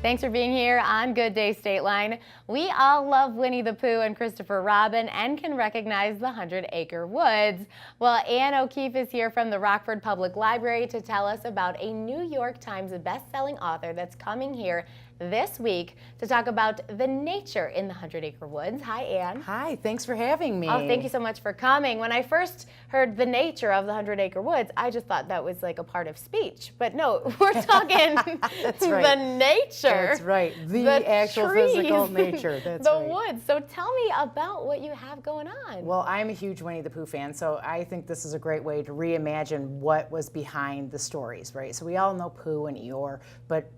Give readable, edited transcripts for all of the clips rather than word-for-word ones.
Thanks for being here on Good Day Stateline. We all love Winnie the Pooh and Christopher Robin and can recognize the 100-acre woods. Well, Ann O'Keefe is here from the Rockford Public Library to tell us about a New York Times best-selling author that's coming here this week to talk about the nature in the 100-acre woods. Hi, Ann. Hi, thanks for having me. Oh, thank you so much for coming. When I first heard the nature of the 100-acre woods, I just thought that was like a part of speech. But no, we're talking That's right. the nature. That's right. The actual trees, physical nature. That's the right. woods. So tell me about what you have going on. Well, I'm a huge Winnie the Pooh fan, so I think this is a great way to reimagine what was behind the stories, right? So we all know Pooh and Eeyore, but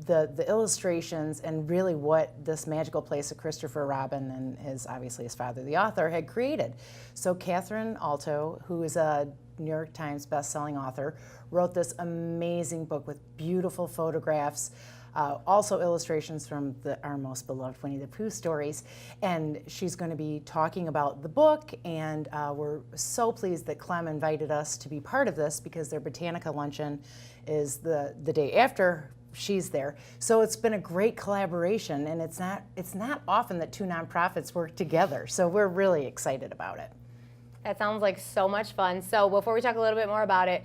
the illustrations and really what this magical place of Christopher Robin and obviously his father, the author, had created. So Catherine Alto, who is a New York Times best-selling author, wrote this amazing book with beautiful photographs, also illustrations from our most beloved Winnie the Pooh stories. And she's going to be talking about the book, and we're so pleased that Clem invited us to be part of this because their Botanica luncheon is the day after she's there. So it's been a great collaboration, and it's not often that two nonprofits work together. So we're really excited about it. That sounds like so much fun. So before we talk a little bit more about it,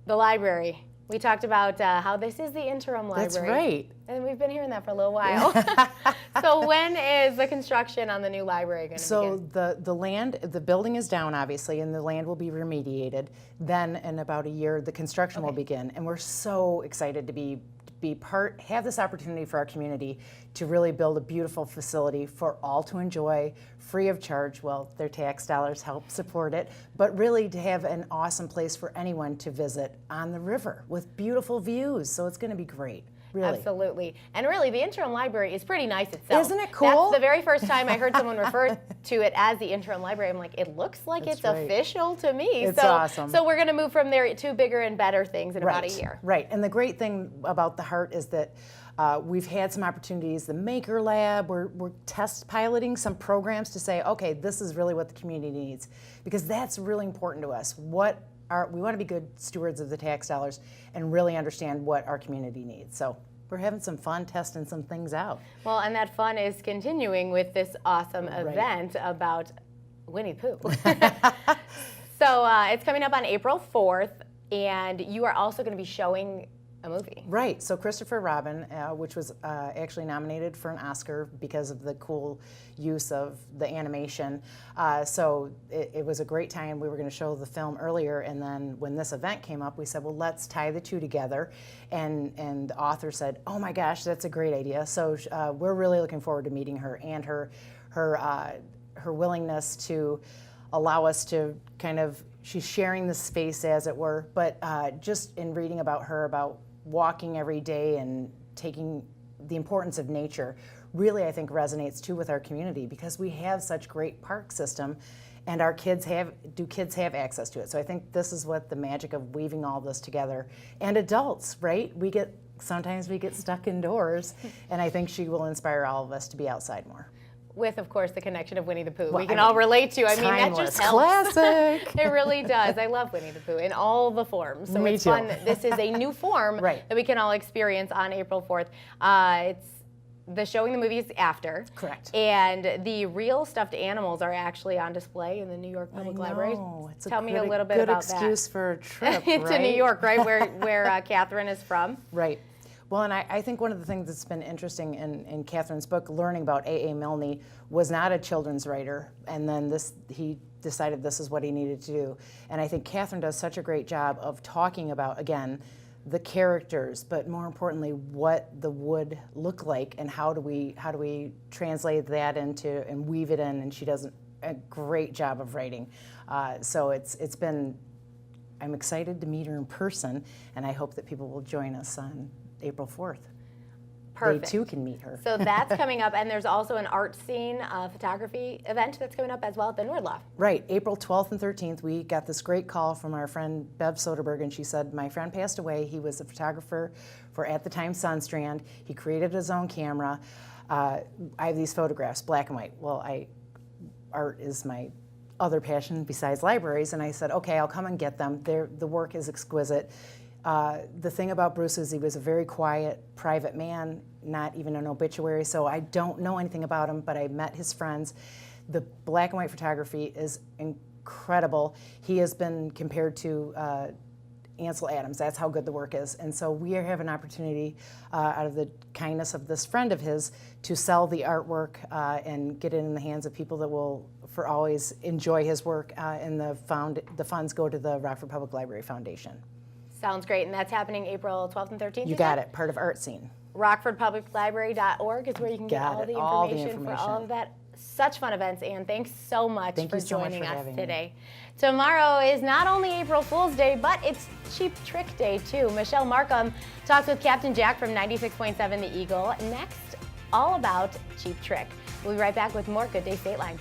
the library. We talked about how this is the interim library. That's right. And we've been hearing that for a little while. So when is the construction on the new library going to begin? So the building is down, obviously, and the land will be remediated. Then in about a year, the construction will begin. And we're so excited to have this opportunity for our community to really build a beautiful facility for all to enjoy, free of charge. Well, their tax dollars help support it, but really to have an awesome place for anyone to visit on the river with beautiful views. So it's going to be great. Really. Absolutely. And really, the interim library is pretty nice itself. Isn't it cool? That's the very first time I heard someone refer to it as the interim library. I'm like, it looks like That's it's right. official to me. It's awesome. So we're going to move from there to bigger and better things in about a year. Right. And the great thing about the Heart is that we've had some opportunities. The Maker Lab, we're test piloting some programs to say, okay, this is really what the community needs, because that's really important to us. We want to be good stewards of the tax dollars and really understand what our community needs. So we're having some fun testing some things out. Well, and that fun is continuing with this awesome event about Winnie the Pooh. So it's coming up on April 4th, and you are also going to be showing a movie. Right. So Christopher Robin, which was actually nominated for an Oscar because of the cool use of the animation. So it was a great time. We were going to show the film earlier, and then when this event came up, we said, well, let's tie the two together. And the author said, oh my gosh, that's a great idea. So we're really looking forward to meeting her and her willingness to allow us to she's sharing the space, as it were, but just in reading about her, about walking every day and taking the importance of nature, really I think resonates too with our community, because we have such great park system, and our kids have access to it. So I think this is what the magic of weaving all this together, and adults, right? Sometimes we get stuck indoors, and I think she will inspire all of us to be outside more. With, of course, the connection of Winnie the Pooh. Well, We can all relate to. I mean, that timeless. just helps. Classic. It really does. I love Winnie the Pooh in all the forms. So Me it's too. fun. This is a new form Right. that we can all experience on April 4th. It's the showing the movies after. Correct. And the real stuffed animals are actually on display in the New York Public Library. It's Tell me a little bit about that. Good excuse for a trip, To right? New York, right, where Catherine is from. Right. Well, and I think one of the things that's been interesting in Catherine's book, learning about A.A. Milne, was not a children's writer, and then he decided this is what he needed to do. And I think Catherine does such a great job of talking about, again, the characters, but more importantly, what the wood looked like, and how do we translate that into and weave it in. And she does a great job of writing. So I'm excited to meet her in person, and I hope that people will join us on April 4th. Perfect. They too can meet her. So that's coming up, and there's also an art scene photography event that's coming up as well at the Nordlof. Right, April 12th and 13th, we got this great call from our friend Bev Soderberg, and she said, my friend passed away. He was a photographer for, at the time, Sunstrand. He created his own camera. I have these photographs, black and white. Well, art is my other passion besides libraries, and I said, okay, I'll come and get them. The work is exquisite. The thing about Bruce is he was a very quiet, private man, not even an obituary, so I don't know anything about him, but I met his friends. The black and white photography is incredible. He has been compared to Ansel Adams. That's how good the work is. And so we have an opportunity, out of the kindness of this friend of his, to sell the artwork and get it in the hands of people that will for always enjoy his work, and the funds go to the Rockford Public Library Foundation. Sounds great, and that's happening April 12th and 13th? You got it, part of Art Scene. RockfordPublicLibrary.org is where you can get all the information for all of that. Such fun events, Ann. Thanks so much for joining us today. Tomorrow is not only April Fool's Day, but it's Cheap Trick Day, too. Michelle Markham talks with Captain Jack from 96.7 The Eagle. Next, all about Cheap Trick. We'll be right back with more Good Day Stateline.